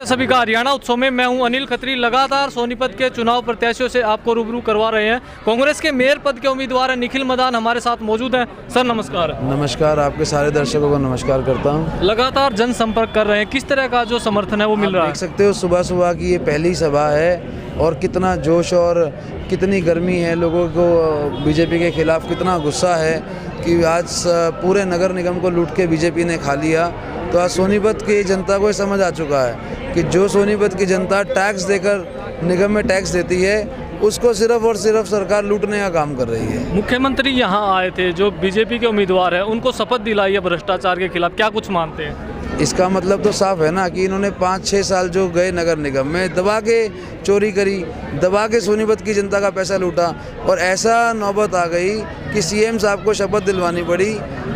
सभी का हरियाणा उत्सव में मैं हूं अनिल खत्री। लगातार सोनीपत के चुनाव प्रत्याशियों से आपको रूबरू करवा रहे हैं। कांग्रेस के मेयर पद के उम्मीदवार निखिल मदान हमारे साथ मौजूद हैं। सर नमस्कार। नमस्कार, आपके सारे दर्शकों को नमस्कार करता हूं। लगातार जनसंपर्क कर रहे हैं, किस तरह का जो समर्थन है वो मिल रहा है? देख सकते हो सुबह सुबह की ये पहली सभा है और कितना जोश और कितनी गर्मी है, लोगों को बीजेपी के खिलाफ कितना गुस्सा है कि आज पूरे नगर निगम को लूट के बीजेपी ने खा लिया। तो आज सोनीपत की जनता को समझ आ चुका है कि जो सोनीपत की जनता टैक्स देकर निगम में टैक्स देती है उसको सिर्फ और सिर्फ सरकार लूटने का काम कर रही है। मुख्यमंत्री यहाँ आए थे, जो बीजेपी के उम्मीदवार हैं उनको शपथ दिलाई है भ्रष्टाचार के खिलाफ, क्या कुछ मानते हैं? इसका मतलब तो साफ है ना कि इन्होंने 5-6 साल जो गए नगर निगम में दबा के चोरी करी, दबा के सोनीपत की जनता का पैसा लूटा और ऐसा नौबत आ गई कि सीएम साहब को शपथ दिलवानी पड़ी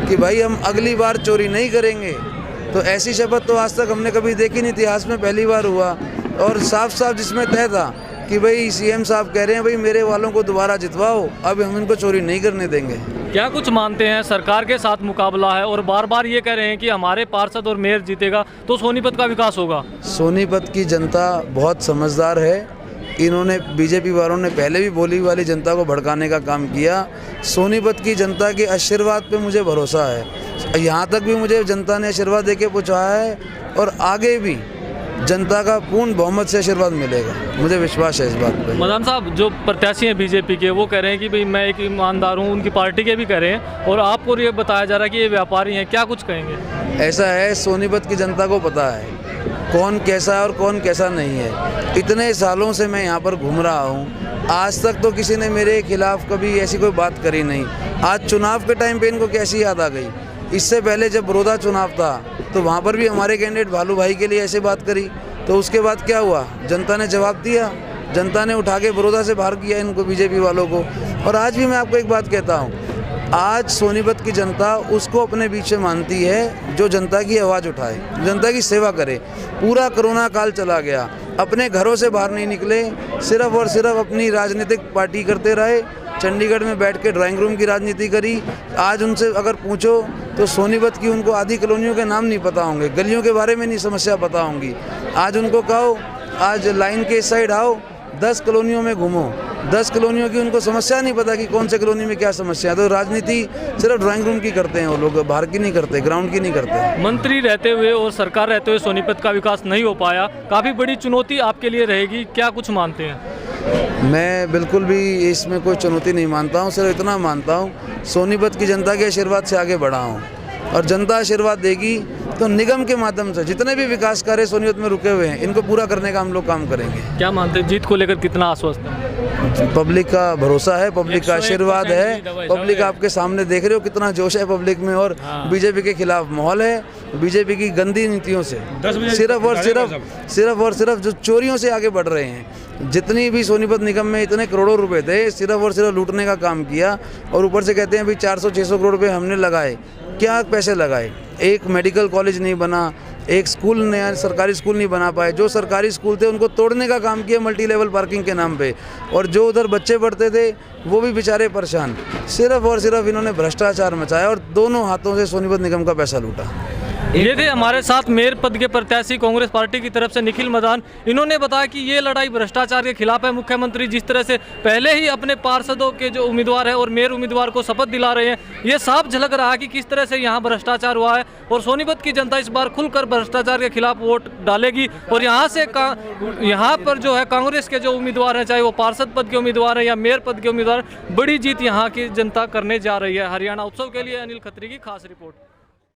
कि भाई हम अगली बार चोरी नहीं करेंगे। तो ऐसी शपथ तो आज तक हमने कभी देखी नहीं, इतिहास में पहली बार हुआ और साफ साफ जिसमें तय था कि भाई सीएम साहब कह रहे हैं भाई मेरे वालों को दोबारा जितवाओ, अब हम इनको चोरी नहीं करने देंगे। क्या कुछ मानते हैं सरकार के साथ मुकाबला है और बार बार ये कह रहे हैं कि हमारे पार्षद और मेयर जीतेगा तो सोनीपत का विकास होगा? सोनीपत की जनता बहुत समझदार है। इन्होंने बीजेपी वालों ने पहले भी बोली वाली जनता को भड़काने का काम किया। सोनीपत की जनता के आशीर्वाद पे मुझे भरोसा है। यहाँ तक भी मुझे जनता ने आशीर्वाद देके पहुँचाया है और आगे भी जनता का पूर्ण बहुमत से आशीर्वाद मिलेगा, मुझे विश्वास है इस बात पे। मदान साहब, जो प्रत्याशी हैं बीजेपी के वो कह रहे हैं कि भाई मैं एक ईमानदार हूँ, उनकी पार्टी के भी कह रहे हैं और आपको ये बताया जा रहा है कि ये व्यापारी हैं, क्या कुछ कहेंगे? ऐसा है, सोनीपत की जनता को पता है कौन कैसा है और कौन कैसा नहीं है। इतने सालों से मैं यहाँ पर घूम रहा हूँ, आज तक तो किसी ने मेरे खिलाफ कभी ऐसी कोई बात करी नहीं। आज चुनाव के टाइम पे इनको कैसी याद आ गई? इससे पहले जब बड़ौदा चुनाव था तो वहाँ पर भी हमारे कैंडिडेट भालू भाई के लिए ऐसे बात करी, तो उसके बाद क्या हुआ? जनता ने जवाब दिया, जनता ने उठा के बड़ौदा से बाहर किया इनको, बीजेपी वालों को। और आज भी मैं आपको एक बात कहता हूँ, आज सोनीपत की जनता उसको अपने बीच में मानती है जो जनता की आवाज़ उठाए, जनता की सेवा करे। पूरा कोरोना काल चला गया, अपने घरों से बाहर नहीं निकले, सिर्फ और सिर्फ अपनी राजनीतिक पार्टी करते रहे। चंडीगढ़ में बैठ के ड्राइंग रूम की राजनीति करी। आज उनसे अगर पूछो तो सोनीपत की उनको आधी कॉलोनियों के नाम नहीं पता होंगे, गलियों के बारे में नहीं समस्या पता होंगी। आज उनको कहो आज लाइन के इस साइड आओ, 10 कॉलोनियों में घूमो, 10 कॉलोनियों की उनको समस्या नहीं पता कि कौन से कॉलोनी में क्या समस्या है। तो राजनीति सिर्फ ड्राइंग रूम की करते हैं वो लोग, बाहर की नहीं करते, ग्राउंड की नहीं करते। मंत्री रहते हुए और सरकार रहते हुए सोनीपत का विकास नहीं हो पाया, काफ़ी बड़ी चुनौती आपके लिए रहेगी, क्या कुछ मानते हैं? मैं बिल्कुल भी इसमें कोई चुनौती नहीं मानता हूँ, सिर्फ इतना मानता हूँ सोनीपत की जनता के आशीर्वाद से आगे बढ़ा हूँ और जनता आशीर्वाद देगी तो निगम के माध्यम से जितने भी विकास कार्य सोनीपत में रुके हुए हैं इनको पूरा करने का हम लोग काम करेंगे। क्या मानते हैं, जीत को लेकर कितना आश्वस्त है? पब्लिक का भरोसा है, पब्लिक का आशीर्वाद है, पब्लिक आपके सामने देख रहे हो कितना जोश है पब्लिक में और बीजेपी के खिलाफ माहौल है। बीजेपी की गंदी नीतियों से सिर्फ और सिर्फ जो चोरियों से आगे बढ़ रहे हैं। जितनी भी सोनीपत निगम में इतने करोड़ों रुपए थे, सिर्फ और सिर्फ लूटने का काम किया और ऊपर से कहते हैं भाई 400-600 करोड़ रुपए हमने लगाए। क्या पैसे लगाए? एक मेडिकल कॉलेज नहीं बना, एक स्कूल नया सरकारी स्कूल नहीं बना पाए। जो सरकारी स्कूल थे उनको तोड़ने का काम किया मल्टी लेवल पार्किंग के नाम पे, और जो उधर बच्चे पढ़ते थे वो भी बेचारे परेशान। सिर्फ और सिर्फ इन्होंने भ्रष्टाचार मचाया और दोनों हाथों से सोनीपत निगम का पैसा लूटा। ये थे हमारे साथ मेयर पद के प्रत्याशी कांग्रेस पार्टी की तरफ से निखिल मदान। इन्होंने बताया कि ये लड़ाई भ्रष्टाचार के खिलाफ है। मुख्यमंत्री जिस तरह से पहले ही अपने पार्षदों के जो उम्मीदवार है और मेयर उम्मीदवार को शपथ दिला रहे हैं, ये साफ झलक रहा है कि किस तरह से यहाँ भ्रष्टाचार हुआ है और सोनीपत की जनता इस बार खुलकर भ्रष्टाचार के खिलाफ वोट डालेगी। और यहाँ पर जो है कांग्रेस के जो उम्मीदवार हैं, चाहे वो पार्षद पद के उम्मीदवार हैं या मेयर पद के उम्मीदवार, बड़ी जीत यहाँ की जनता करने जा रही है। हरियाणा उत्सव के लिए अनिल खत्री की खास रिपोर्ट।